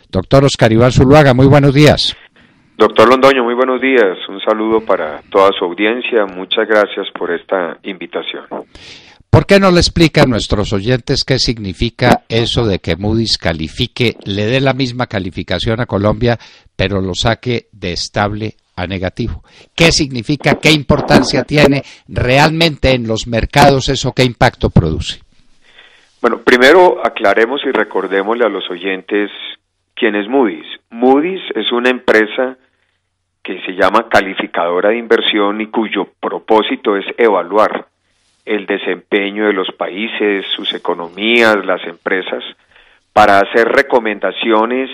Doctor Oscar Iván Zuluaga, muy buenos días. Doctor Londoño, muy buenos días. Un saludo para toda su audiencia. Muchas gracias por esta invitación. ¿Por qué no le explica a nuestros oyentes qué significa eso de que Moody's califique, le dé la misma calificación a Colombia, pero lo saque de estable a negativo? ¿Qué significa? ¿Qué importancia tiene realmente en los mercados eso? ¿Qué impacto produce? Bueno, primero aclaremos y recordémosle a los oyentes quién es Moody's. Moody's es una empresa que se llama calificadora de inversión y cuyo propósito es evaluar el desempeño de los países, sus economías, las empresas, para hacer recomendaciones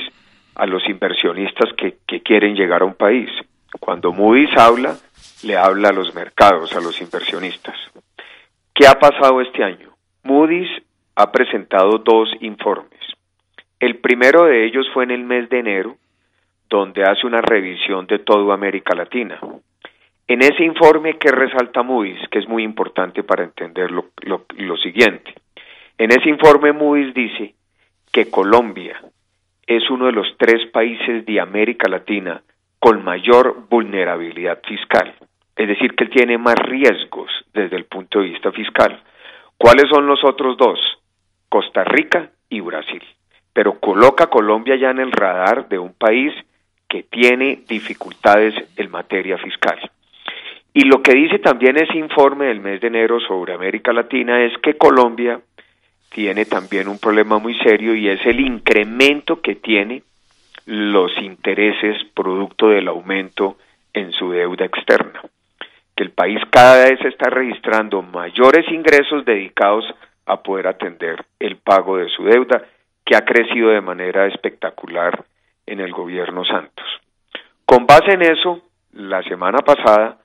a los inversionistas que quieren llegar a un país. Cuando Moody's habla, le habla a los mercados, a los inversionistas. ¿Qué ha pasado este año? Moody's ha presentado 2 informes. El primero de ellos fue en el mes de enero, donde hace una revisión de toda América Latina. En ese informe, ¿qué resalta Moody's? Que es muy importante para entender lo siguiente. En ese informe Moody's dice que Colombia es uno de los 3 países de América Latina con mayor vulnerabilidad fiscal. Es decir, que él tiene más riesgos desde el punto de vista fiscal. ¿Cuáles son los otros 2? Costa Rica y Brasil. Pero coloca a Colombia ya en el radar de un país que tiene dificultades en materia fiscal. Y lo que dice también ese informe del mes de enero sobre América Latina es que Colombia tiene también un problema muy serio y es el incremento que tiene los intereses producto del aumento en su deuda externa. Que el país cada vez está registrando mayores ingresos dedicados a poder atender el pago de su deuda, que ha crecido de manera espectacular en el gobierno Santos. Con base en eso, la semana pasada,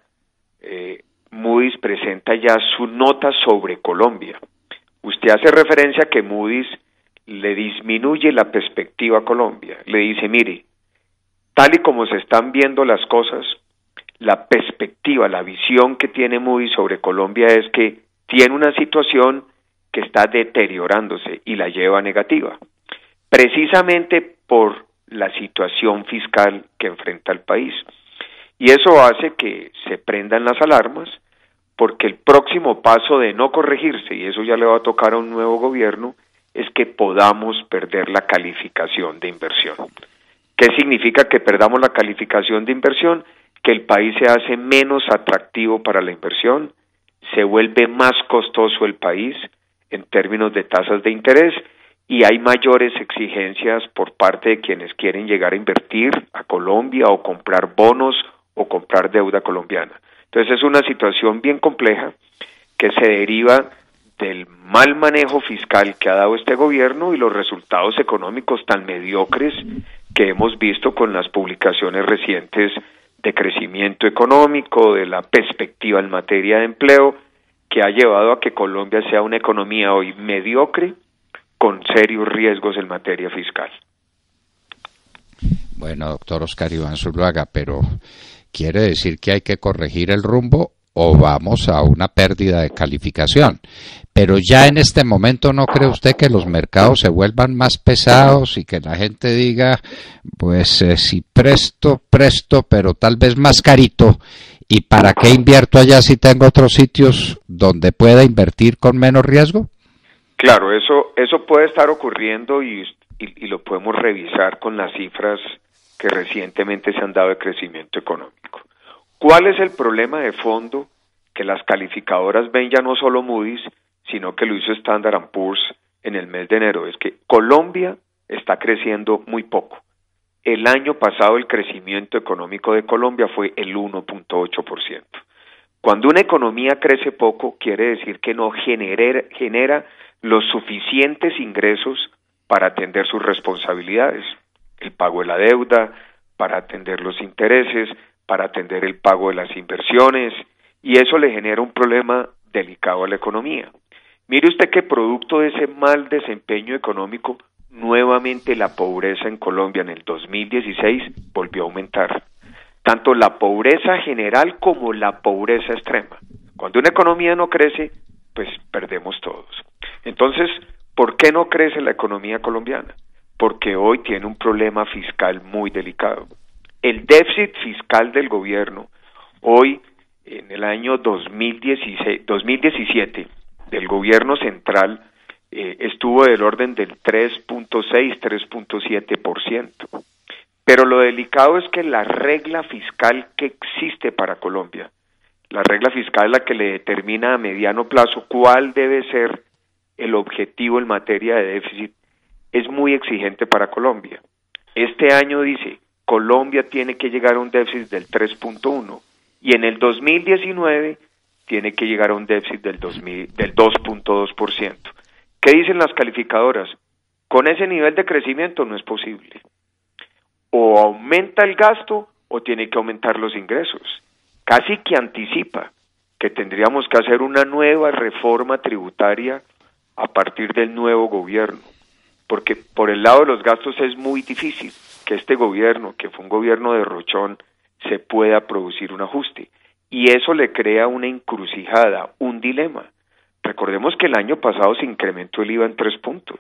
Moody's presenta ya su nota sobre Colombia. Usted hace referencia a que Moody's le disminuye la perspectiva a Colombia. Le dice, mire, tal y como se están viendo las cosas, la perspectiva, la visión que tiene Moody's sobre Colombia es que tiene una situación que está deteriorándose y la lleva a negativa, precisamente por la situación fiscal que enfrenta el país. Y eso hace que se prendan las alarmas, porque el próximo paso de no corregirse, y eso ya le va a tocar a un nuevo gobierno, es que podamos perder la calificación de inversión. ¿Qué significa que perdamos la calificación de inversión? Que el país se hace menos atractivo para la inversión, se vuelve más costoso el país en términos de tasas de interés, y hay mayores exigencias por parte de quienes quieren llegar a invertir a Colombia o comprar bonos o comprar deuda colombiana. Entonces es una situación bien compleja que se deriva del mal manejo fiscal que ha dado este gobierno y los resultados económicos tan mediocres que hemos visto con las publicaciones recientes de crecimiento económico, de la perspectiva en materia de empleo, que ha llevado a que Colombia sea una economía hoy mediocre, con serios riesgos en materia fiscal. Bueno, doctor Oscar Iván Zuluaga, pero ¿quiere decir que hay que corregir el rumbo o vamos a una pérdida de calificación? Pero ya en este momento, ¿no cree usted que los mercados se vuelvan más pesados y que la gente diga, pues si presto, pero tal vez más carito, ¿y para qué invierto allá si tengo otros sitios donde pueda invertir con menos riesgo? Claro, eso puede estar ocurriendo y lo podemos revisar con las cifras que recientemente se han dado de crecimiento económico. ¿Cuál es el problema de fondo que las calificadoras ven ya no solo Moody's, sino que lo hizo Standard & Poor's en el mes de enero? Es que Colombia está creciendo muy poco. El año pasado el crecimiento económico de Colombia fue el 1.8%. Cuando una economía crece poco, quiere decir que no genera los suficientes ingresos para atender sus responsabilidades, el pago de la deuda, para atender los intereses, para atender el pago de las inversiones, y eso le genera un problema delicado a la economía. Mire usted que producto de ese mal desempeño económico, nuevamente la pobreza en Colombia en el 2016 volvió a aumentar. Tanto la pobreza general como la pobreza extrema. Cuando una economía no crece, pues perdemos todos. Entonces, ¿por qué no crece la economía colombiana? porque hoy tiene un problema fiscal muy delicado. El déficit fiscal del gobierno hoy, en el año 2017, del gobierno central, estuvo del orden del 3.6, 3.7%. Pero lo delicado es que la regla fiscal que existe para Colombia, la regla fiscal es la que le determina a mediano plazo cuál debe ser el objetivo en materia de déficit, es muy exigente para Colombia. Este año dice, Colombia tiene que llegar a un déficit del 3.1 y en el 2019 tiene que llegar a un déficit del 2.2%. ¿Qué dicen las calificadoras? Con ese nivel de crecimiento no es posible. O aumenta el gasto o tiene que aumentar los ingresos. Casi que anticipa que tendríamos que hacer una nueva reforma tributaria a partir del nuevo gobierno, porque por el lado de los gastos es muy difícil que este gobierno, que fue un gobierno derrochón, se pueda producir un ajuste, y eso le crea una encrucijada, un dilema. Recordemos que el año pasado se incrementó el IVA en 3 puntos.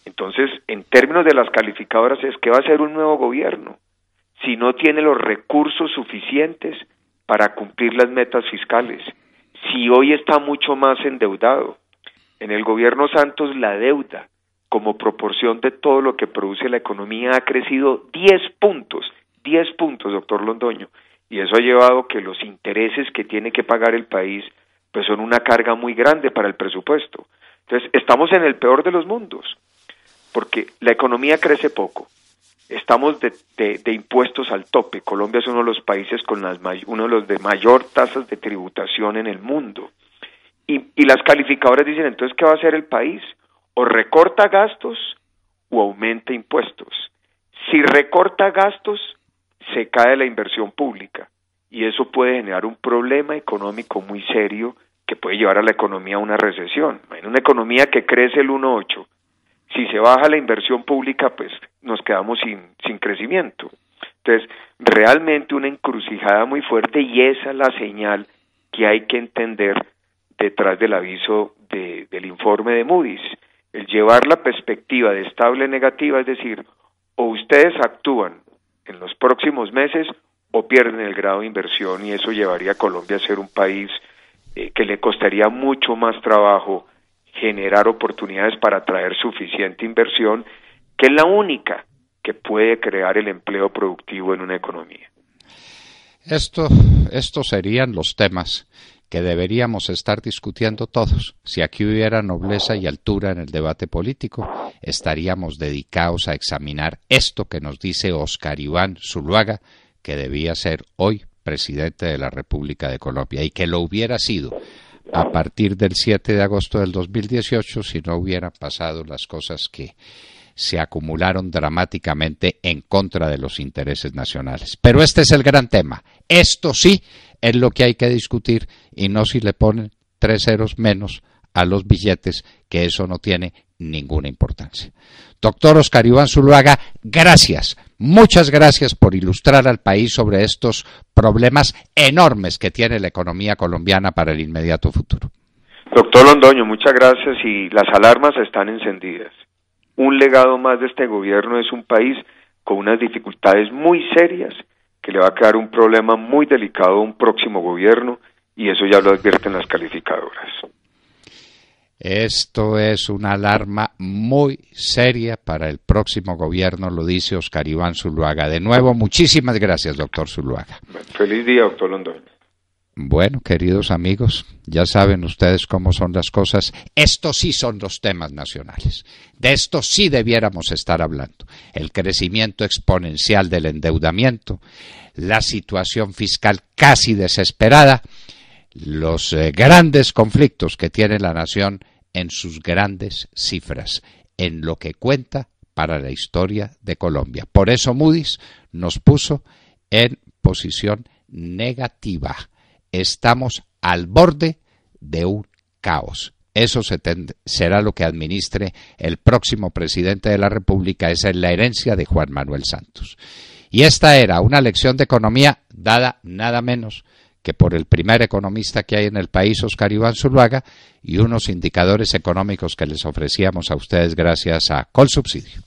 Entonces, en términos de las calificadoras, es que va a ser un nuevo gobierno si no tiene los recursos suficientes para cumplir las metas fiscales, si hoy está mucho más endeudado. En el gobierno Santos la deuda, como proporción de todo lo que produce la economía, ha crecido 10 puntos, doctor Londoño, y eso ha llevado que los intereses que tiene que pagar el país pues son una carga muy grande para el presupuesto. Entonces, estamos en el peor de los mundos, porque la economía crece poco, estamos de impuestos al tope. Colombia es uno de los países con uno de los de mayor tasas de tributación en el mundo, y las calificadoras dicen, entonces, ¿qué va a hacer el país? O recorta gastos o aumenta impuestos. Si recorta gastos, se cae la inversión pública, y eso puede generar un problema económico muy serio que puede llevar a la economía a una recesión. En una economía que crece el 1.8, si se baja la inversión pública, pues nos quedamos sin crecimiento. Entonces, realmente una encrucijada muy fuerte, y esa es la señal que hay que entender detrás del aviso del informe de Moody's. El llevar la perspectiva de estable negativa, es decir, o ustedes actúan en los próximos meses o pierden el grado de inversión, y eso llevaría a Colombia a ser un país que le costaría mucho más trabajo generar oportunidades para atraer suficiente inversión, que es la única que puede crear el empleo productivo en una economía. Estos serían los temas que deberíamos estar discutiendo todos. Si aquí hubiera nobleza y altura en el debate político, estaríamos dedicados a examinar esto que nos dice Óscar Iván Zuluaga, que debía ser hoy presidente de la República de Colombia, y que lo hubiera sido a partir del 7 de agosto del 2018 si no hubieran pasado las cosas que se acumularon dramáticamente en contra de los intereses nacionales. Pero este es el gran tema. Esto sí es lo que hay que discutir, y no si le ponen 3 ceros menos a los billetes, que eso no tiene ninguna importancia. Doctor Óscar Iván Zuluaga, gracias, muchas gracias por ilustrar al país sobre estos problemas enormes que tiene la economía colombiana para el inmediato futuro. Doctor Londoño, muchas gracias, y las alarmas están encendidas. Un legado más de este gobierno es un país con unas dificultades muy serias, que le va a quedar un problema muy delicado a un próximo gobierno, y eso ya lo advierten las calificadoras. Esto es una alarma muy seria para el próximo gobierno, lo dice Óscar Iván Zuluaga. De nuevo, muchísimas gracias, doctor Zuluaga. Feliz día, doctor Londoño. Bueno, queridos amigos, ya saben ustedes cómo son las cosas. Estos sí son los temas nacionales. De esto sí debiéramos estar hablando. El crecimiento exponencial del endeudamiento, la situación fiscal casi desesperada, los grandes conflictos que tiene la nación en sus grandes cifras, en lo que cuenta para la historia de Colombia. Por eso Moody's nos puso en posición negativa. Estamos al borde de un caos. Eso será lo que administre el próximo presidente de la República. Esa es la herencia de Juan Manuel Santos. Y esta era una lección de economía dada nada menos que por el primer economista que hay en el país, Óscar Iván Zuluaga, y unos indicadores económicos que les ofrecíamos a ustedes gracias a Colsubsidio.